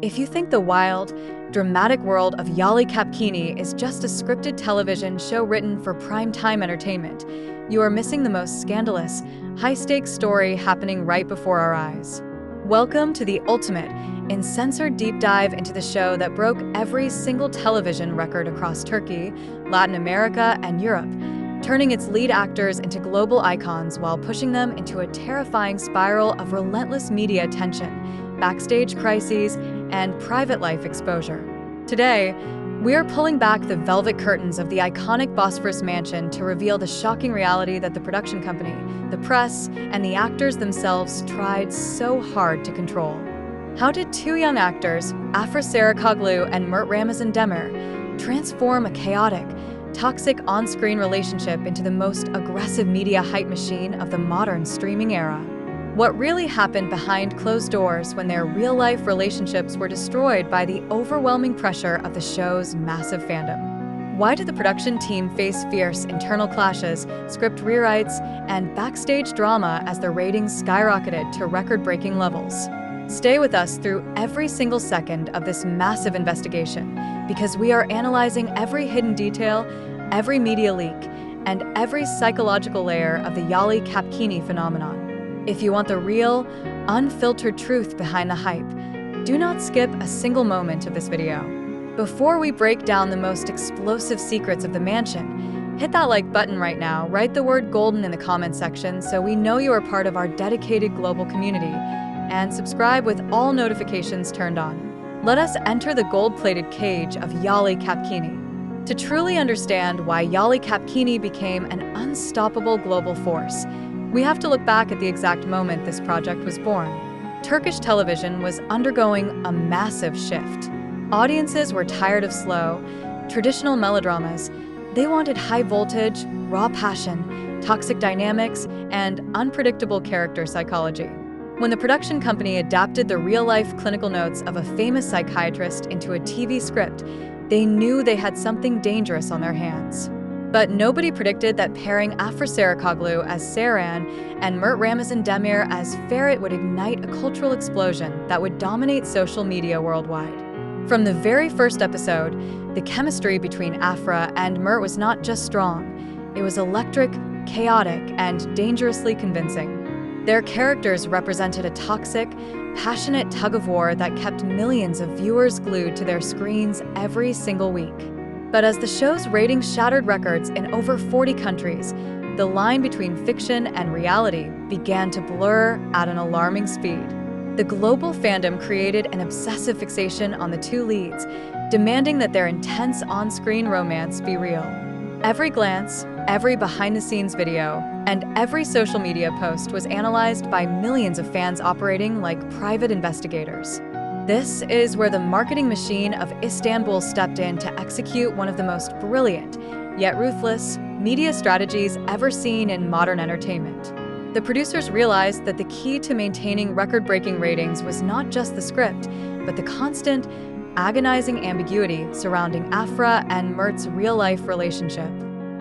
If you think the wild, dramatic world of Yalı Çapkını is just a scripted television show written for primetime entertainment, you are missing the most scandalous, high-stakes story happening right before our eyes. Welcome to the ultimate, uncensored deep dive into the show that broke every single television record across Turkey, Latin America, and Europe, turning its lead actors into global icons while pushing them into a terrifying spiral of relentless media attention, backstage crises, and private life exposure. Today, we are pulling back the velvet curtains of the iconic Bosphorus mansion to reveal the shocking reality that the production company, the press, and the actors themselves tried so hard to control. How did two young actors, Afra and Ramazan Demir, transform a chaotic, toxic on-screen relationship into the most aggressive media hype machine of the modern streaming era? What really happened behind closed doors when their real-life relationships were destroyed by the overwhelming pressure of the show's massive fandom? Why did the production team face fierce internal clashes, script rewrites, and backstage drama as their ratings skyrocketed to record-breaking levels? Stay with us through every single second of this massive investigation, because we are analyzing every hidden detail, every media leak, and every psychological layer of the Yalı Çapkını phenomenon. If you want the real, unfiltered truth behind the hype, do not skip a single moment of this video. Before we break down the most explosive secrets of the mansion, hit that like button right now, write the word golden in the comment section so we know you are part of our dedicated global community, and subscribe with all notifications turned on. Let us enter the gold-plated cage of Yalı Çapkını. To truly understand why Yalı Çapkını became an unstoppable global force, we have to look back at the exact moment this project was born. Turkish television was undergoing a massive shift. Audiences were tired of slow, traditional melodramas. They wanted high voltage, raw passion, toxic dynamics, and unpredictable character psychology. When the production company adapted the real-life clinical notes of a famous psychiatrist into a TV script, they knew they had something dangerous on their hands. But nobody predicted that pairing Afra as Saran and Ramazan Demir as Ferret would ignite a cultural explosion that would dominate social media worldwide. From the very first episode, the chemistry between Afra and Mert was not just strong, it was electric, chaotic, and dangerously convincing. Their characters represented a toxic, passionate tug-of-war that kept millions of viewers glued to their screens every single week. But as the show's ratings shattered records in over 40 countries, the line between fiction and reality began to blur at an alarming speed. The global fandom created an obsessive fixation on the two leads, demanding that their intense on-screen romance be real. Every glance, every behind-the-scenes video, and every social media post was analyzed by millions of fans operating like private investigators. This is where the marketing machine of Istanbul stepped in to execute one of the most brilliant, yet ruthless, media strategies ever seen in modern entertainment. The producers realized that the key to maintaining record-breaking ratings was not just the script, but the constant, agonizing ambiguity surrounding Afra and Mert's real-life relationship.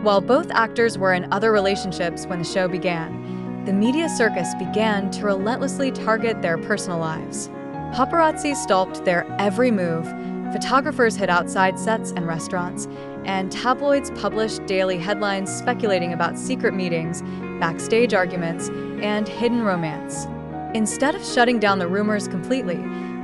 While both actors were in other relationships when the show began, the media circus began to relentlessly target their personal lives. Paparazzi stalked their every move, photographers hid outside sets and restaurants, and tabloids published daily headlines speculating about secret meetings, backstage arguments, and hidden romance. Instead of shutting down the rumors completely,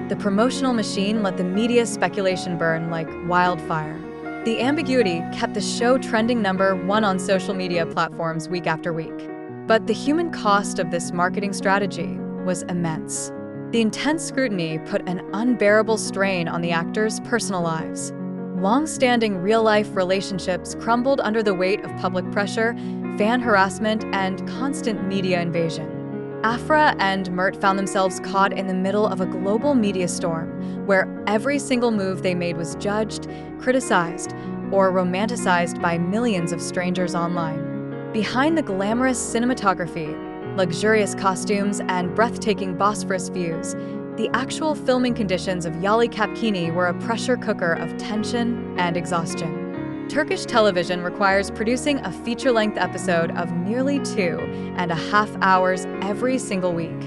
the promotional machine let the media speculation burn like wildfire. The ambiguity kept the show trending #1 on social media platforms week after week. But the human cost of this marketing strategy was immense. The intense scrutiny put an unbearable strain on the actors' personal lives. Long-standing real-life relationships crumbled under the weight of public pressure, fan harassment, and constant media invasion. Afra and Mert found themselves caught in the middle of a global media storm, where every single move they made was judged, criticized, or romanticized by millions of strangers online. Behind the glamorous cinematography, luxurious costumes, and breathtaking Bosphorus views, the actual filming conditions of Yalı Çapkını were a pressure cooker of tension and exhaustion. Turkish television requires producing a feature-length episode of nearly 2.5 hours every single week.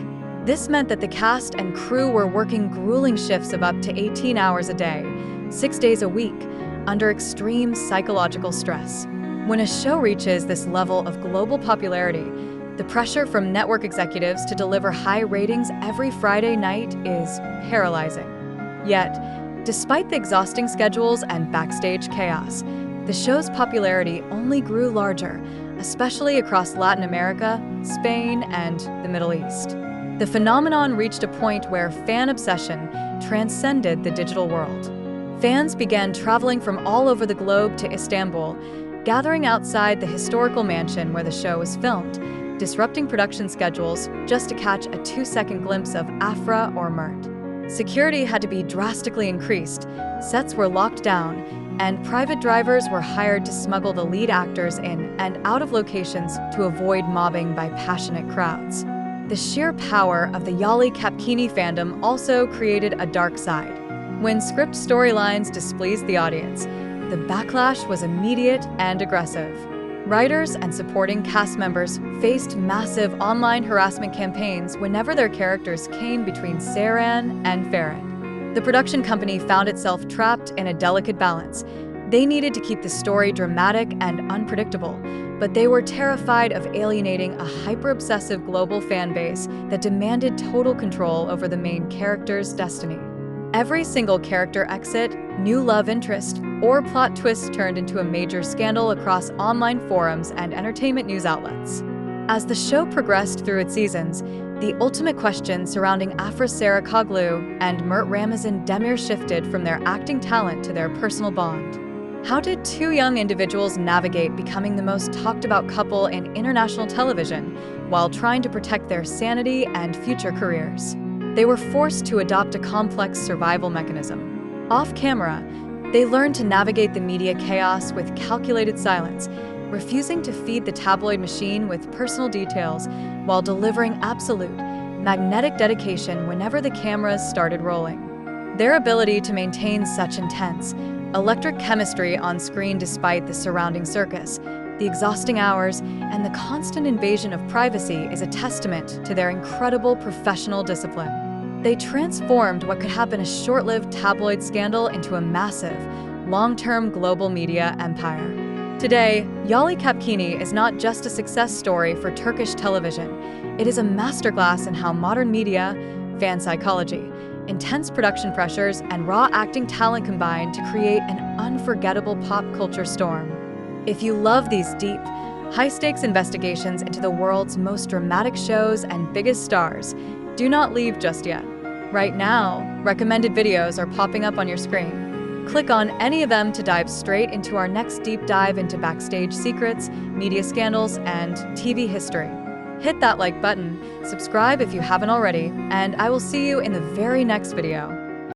This meant that the cast and crew were working grueling shifts of up to 18 hours a day, 6 days a week, under extreme psychological stress. When a show reaches this level of global popularity, the pressure from network executives to deliver high ratings every Friday night is paralyzing. Yet, despite the exhausting schedules and backstage chaos, the show's popularity only grew larger, especially across Latin America, Spain, and the Middle East. The phenomenon reached a point where fan obsession transcended the digital world. Fans began traveling from all over the globe to Istanbul, gathering outside the historical mansion where the show was filmed, disrupting production schedules just to catch a 2-second glimpse of Afra or Mert. Security had to be drastically increased, sets were locked down, and private drivers were hired to smuggle the lead actors in and out of locations to avoid mobbing by passionate crowds. The sheer power of the Yalı Çapkını fandom also created a dark side. When script storylines displeased the audience, the backlash was immediate and aggressive. Writers and supporting cast members faced massive online harassment campaigns whenever their characters came between Seyran and Ferit. The production company found itself trapped in a delicate balance. They needed to keep the story dramatic and unpredictable, but they were terrified of alienating a hyper-obsessive global fan base that demanded total control over the main character's destiny. Every single character exit, new love interest, or plot twist turned into a major scandal across online forums and entertainment news outlets. As the show progressed through its seasons, the ultimate question surrounding Afra Saraçoğlu and Mert Ramazan Demir shifted from their acting talent to their personal bond. How did two young individuals navigate becoming the most talked-about couple in international television while trying to protect their sanity and future careers? They were forced to adopt a complex survival mechanism. Off-camera, they learned to navigate the media chaos with calculated silence, refusing to feed the tabloid machine with personal details while delivering absolute, magnetic dedication whenever the cameras started rolling. Their ability to maintain such intense, electric chemistry on screen despite the surrounding circus, the exhausting hours, and the constant invasion of privacy is a testament to their incredible professional discipline. They transformed what could have been a short-lived tabloid scandal into a massive, long-term global media empire. Today, Yalı Çapkını is not just a success story for Turkish television. It is a masterclass in how modern media, fan psychology, intense production pressures, and raw acting talent combine to create an unforgettable pop culture storm. If you love these deep, high-stakes investigations into the world's most dramatic shows and biggest stars, do not leave just yet. Right now, recommended videos are popping up on your screen. Click on any of them to dive straight into our next deep dive into backstage secrets, media scandals, and TV history. Hit that like button, subscribe if you haven't already, and I will see you in the very next video.